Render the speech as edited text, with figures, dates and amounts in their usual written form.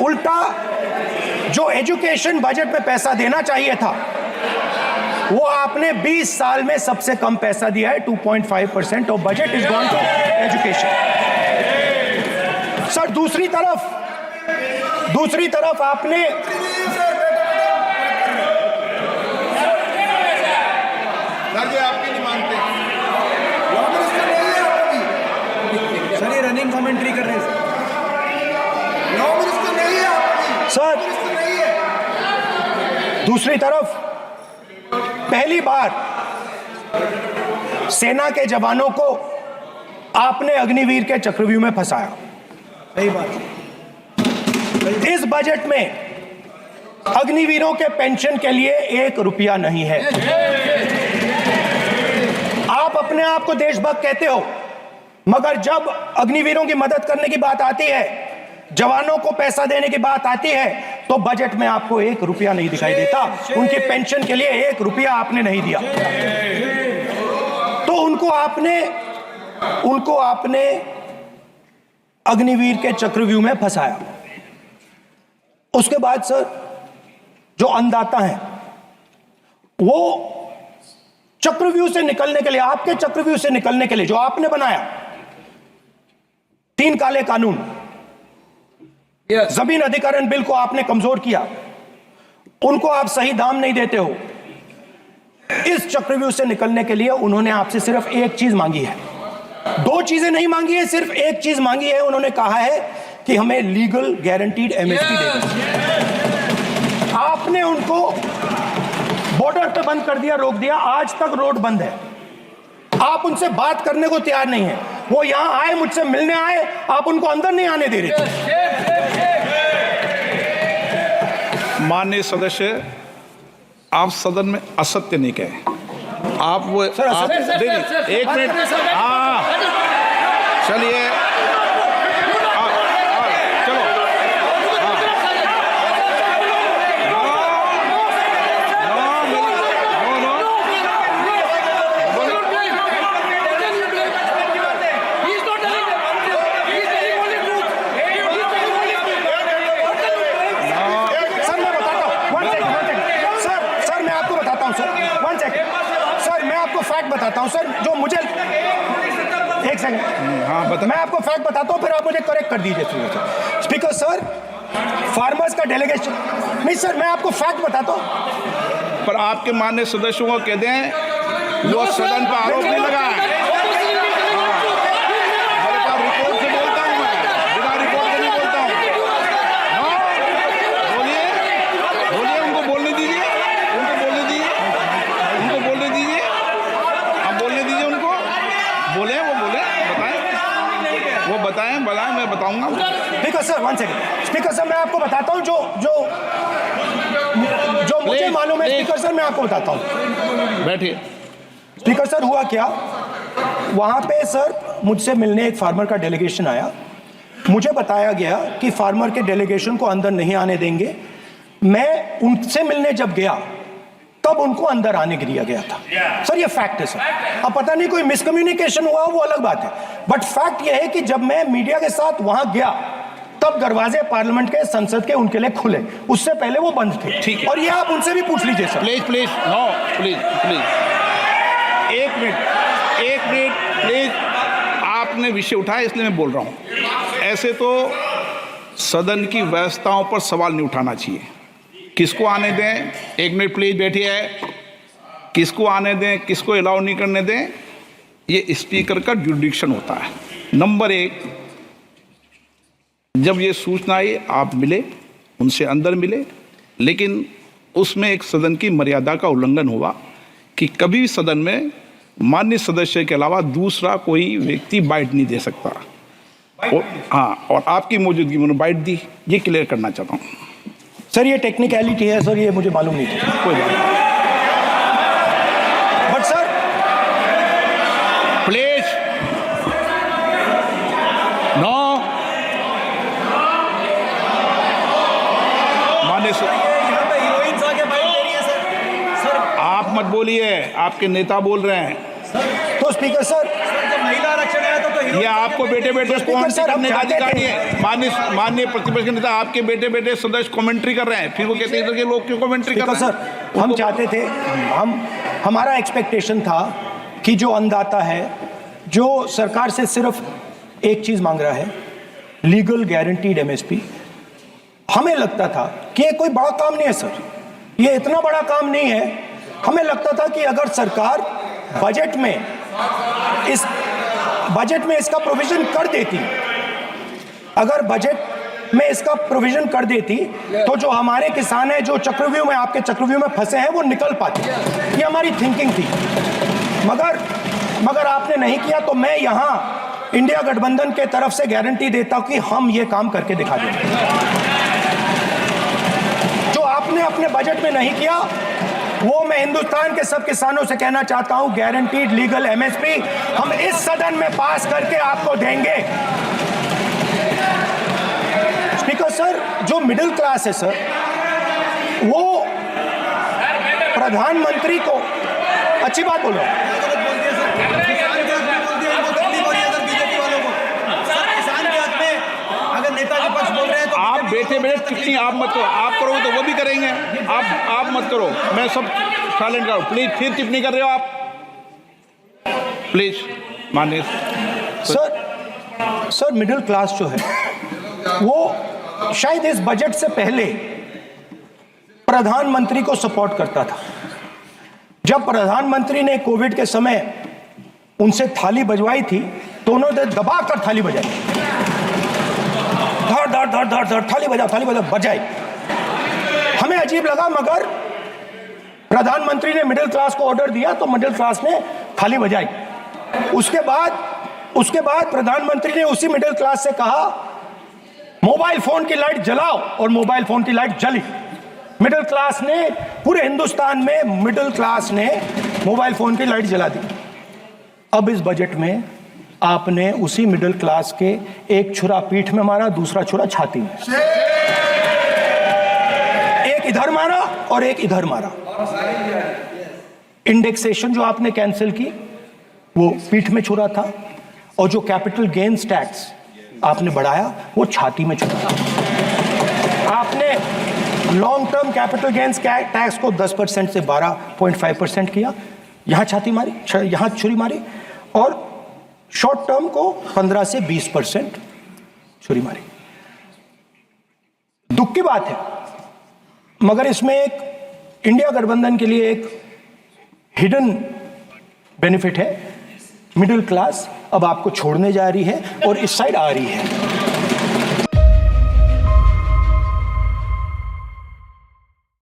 उल्टा जो education budget में पैसा देना चाहिए था वो आपने 20 साल में सबसे कम पैसा दिया है। 2.5% of budget is gone to education. Sir दूसरी तरफ आपने आपकी नहीं मानते सर, ये रनिंग कमेंट्री कर रहे हैं सर। दूसरी तरफ पहली बार सेना के जवानों को आपने अग्निवीर के चक्रव्यूह में फंसाया। सही बात। इस बजट में अग्निवीरों के पेंशन के लिए 1 रुपया नहीं है। आप अपने आप को देशभक्त कहते हो, मगर जब अग्निवीरों की मदद करने की बात आती है, जवानों को पैसा देने की बात आती है, तो बजट में आपको 1 रुपया नहीं दिखाई देता। उनकी पेंशन के लिए 1 रुपया आपने नहीं दिया। तो उनको आपने अग्निवीर के चक्रव्यूह में फंसाया। उसके बाद सर जो अन्नदाता हैं वो चक्रव्यूह से निकलने के लिए, आपके चक्रव्यूह से निकलने के लिए जो आपने बनाया 3 काले कानून, जमीन अधिग्रहण बिल को आपने कमजोर किया, उनको आप सही दाम नहीं देते हो। इस चक्रव्यूह से निकलने के लिए उन्होंने आपसे सिर्फ एक चीज मांगी है, 2 चीजें नहीं मांगी है, सिर्फ एक चीज मांगी है। उन्होंने कहा है कि हमें लीगल गारंटीड एमएसपी दे दो। आपने उनको बॉर्डर पे बंद कर दिया, रोक दिया, आज तक रोड बंद है। आप उनसे बात करने को तैयार नहीं है। वो यहां आए, मुझसे मिलने आए, आप उनको अंदर नहीं आने दे रहे। माननीय सदस्य, आप सदन में असत्य नहीं कहे। आप वो सर, आप एक मिनट, हाँ चलिए, चलो, बताता हूं सर, जो मुझे एक सेकंड, हाँ बता। मैं आपको फैक्ट बताता हूं, फिर आप मुझे करेक्ट कर दीजिए। स्पीकर सर, फार्मर्स का डेलीगेशन नहीं सर, मैं आपको फैक्ट बताता हूं। पर आपके माननीय सदस्यों को कह दें वो सदन पर आरोप नहीं लगाए। रिपोर्ट से बोलता हूं मैं, बिना रिपोर्ट के नहीं बोलता हूं। बोलिए, उनको बोलने दीजिए, बताएं, मैं बताऊंगा। Speaker sir, 1 second. Speaker sir, मैं आपको बताता हूं जो मुझे मालूम है। स्पीकर सर, मैं आपको बताता हूं। बैठिए। स्पीकर सर, हुआ क्या, वहां पे सर मुझसे मिलने एक फार्मर का डेलीगेशन आया। मुझे बताया गया कि फार्मर के डेलीगेशन को अंदर नहीं आने देंगे। मैं उनसे मिलने जब गया तब उनको अंदर आने के दिया गया था। सर ये फैक्ट है सर। अब पता नहीं कोई मिसकम्युनिकेशन हुआ, वो अलग बात है, बट फैक्ट ये है कि जब मैं मीडिया के साथ वहां गया तब दरवाजे पार्लियामेंट के, संसद के उनके लिए खुले, उससे पहले वो बंद थे। ठीक है, और ये आप उनसे भी पूछ लीजिए सर। प्लीज, नो प्लीज, एक मिनट प्लीज। आपने विषय उठाया इसलिए मैं बोल रहा हूं। ऐसे तो सदन की व्यवस्थाओं पर सवाल नहीं उठाना चाहिए। किसको आने दें, 1 मिनट प्लीज बैठिए। किसको आने दें, किसको अलाउ नहीं करने दें, ये स्पीकर का जुडिक्शन होता है। नंबर 1, जब ये सूचना आई आप मिले, उनसे अंदर मिले, लेकिन उसमें एक सदन की मर्यादा का उल्लंघन हुआ कि कभी भी सदन में माननीय सदस्य के अलावा दूसरा कोई व्यक्ति बाइट नहीं दे सकता। और आपकी मौजूदगी में बाइट दी, ये क्लियर करना चाहता हूँ। सर ये टेक्निकलिटी है सर, ये मुझे मालूम नहीं था। कोई बात नहीं, बट सर प्लीज नो। माननीय आप मत बोलिए, आपके नेता बोल रहे हैं। तो स्पीकर सर, महिला आरक्षण है तो ये आपको बेटे बेटे कमेंट्री सर, हम करने का चाहते अधिकार थे- नहीं है। माननीय प्रतिपक्ष के नेता आपके बेटे बेटे सदस्य कमेंट्री कर रहे हैं, फिर वो कहते हैं इधर के लोग क्यों कमेंट्री कर देखो रहे सर, हैं। हम चाहते थे, हमारा एक्सपेक्टेशन था कि जो अन्नदाता है, जो सरकार से सिर्फ एक चीज मांग रहा है, लीगल गारंटीड एमएसपी, हमें लगता था कि ये कोई बड़ा काम नहीं है सर, ये इतना बड़ा काम नहीं है। हमें लगता था कि अगर सरकार बजट में इसका प्रोविजन कर देती, अगर बजट में इसका प्रोविजन कर देती, तो जो हमारे किसान हैं, जो चक्रव्यूह में, आपके चक्रव्यूह में फंसे हैं, वो निकल पाते। ये हमारी थिंकिंग थी, मगर आपने नहीं किया। तो मैं यहाँ इंडिया गठबंधन के तरफ से गारंटी देता हूं कि हम ये काम करके दिखा देंगे। जो आपने अपने बजट में नहीं किया, वो मैं हिंदुस्तान के सब किसानों से कहना चाहता हूं, गारंटीड लीगल एमएसपी हम इस सदन में पास करके आपको देंगे। स्पीकर सर, जो मिडिल क्लास है सर, वो प्रधानमंत्री को, अच्छी बात बोल रहा हूं, आप बैठे बैठे टिप्पणी आप मत करो, आप करोगे तो वो भी करेंगे, आप मत करो, मैं सब साइलेंट करो प्लीज। फिर टिप्पणी कर रहे हो आप, प्लीज माननीय सर मिडिल क्लास जो है, वो शायद इस बजट से पहले प्रधानमंत्री को सपोर्ट करता था। जब प्रधानमंत्री ने कोविड के समय उनसे थाली बजवाई थी, तो उन्होंने दबाकर थाली बजाई, धड़ धड़ धड़ धड़ थाली बजा बजाई। हमें अजीब लगा, मगर प्रधानमंत्री ने मिडिल क्लास को ऑर्डर दिया, तो मिडिल क्लास ने थाली बजाई। उसके बाद प्रधानमंत्री ने उसी मिडिल क्लास से कहा, मोबाइल फोन की लाइट जलाओ, और मोबाइल फोन की लाइट जली। मिडिल क्लास ने, पूरे हिंदुस्तान में मिडिल क्लास ने मोबाइल फोन की लाइट जला दी। अब इस बजट में आपने उसी मिडिल क्लास के एक छुरा पीठ में मारा, दूसरा छुरा छाती में, एक इधर मारा और एक इधर मारा। इंडेक्सेशन जो आपने कैंसिल की, वो पीठ में छुरा था, और जो कैपिटल गेन्स टैक्स आपने बढ़ाया, वो छाती में छुरा था। आपने long term capital gains tax को 10% से 12.5% किया, यहां छाती मारी, यहां छुरी मारी, और शॉर्ट टर्म को 15 से 20% छुरी मारी। दुख की बात है, मगर इसमें एक इंडिया गठबंधन के लिए एक हिडन बेनिफिट है। मिडिल क्लास अब आपको छोड़ने जा रही है और इस साइड आ रही है।